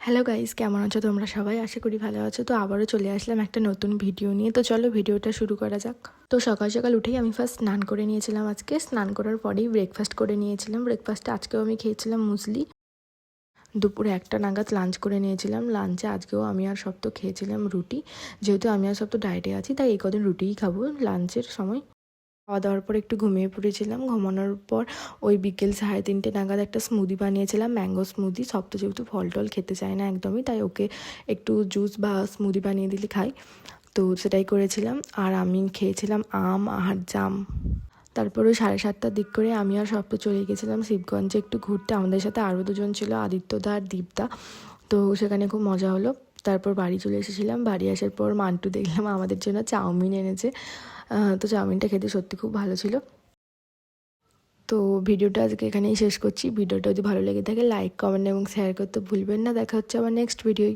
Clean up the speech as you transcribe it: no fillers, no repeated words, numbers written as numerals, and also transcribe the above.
Hello guys, কেমন আছো তোমরা সবাই? আশা করি ভালো আছো। তো আবারও চলে আসলাম একটা নতুন ভিডিও নিয়ে। তো চলো ভিডিওটা শুরু করা যাক। তো সকাল সকাল উঠেই আমি ফার্স্ট স্নান করে নিয়েছিলাম। আজকে স্নান করার পরেই ব্রেকফাস্ট করে নিয়েছিলাম। ব্রেকফাস্টে আজকেও আমি খেয়েছিলাম মুসলি। দুপুরে 1টা নাগাদ লাঞ্চ করে নিয়েছিলাম। লাঞ্চে আজকেও আমি আর সব তো খেয়েছিলাম রুটি। যেহেতু আমি আর সব তো ডায়েটে আছি, তাই এই কদিন রুটিই খাবো লাঞ্চের সময়। খাওয়া দাওয়ার পর একটু ঘুমিয়ে পড়েছিলাম। ঘুমানোর পর ওই বিকেল 3:30 নাগাদ একটা স্মুদি বানিয়েছিলাম, ম্যাঙ্গো স্মুদি। সব তো যেহেতু ফল টল খেতে চায় না একদমই, তাই ওকে একটু জুস বা স্মুদি বানিয়ে দিলে খাই। তো সেটাই করেছিলাম। আর আমি খেয়েছিলাম আম আর জাম। তারপরে 7:30টার দিক করে আমি আর সব তো চলে গেছিলাম শিবগঞ্জে একটু ঘুরতে। আমাদের সাথে আরও দুজন ছিল, আদিত্যদা আর দীপদা। তো সেখানে খুব মজা হলো। তারপর বাড়ি চলে এসেছিলাম। বাড়ি আসার পর মান্টু দেখলাম আমাদের জন্য চাউমিন এনেছে। তো চাউমিনটা খেতে সত্যি খুব ভালো ছিল। তো ভিডিওটা আজকে এখানেই শেষ করছি। ভিডিওটা যদি ভালো লেগে থাকে লাইক, কমেন্ট এবং শেয়ার করতে ভুলবেন না। দেখা হচ্ছে আবার নেক্সট ভিডিওয়।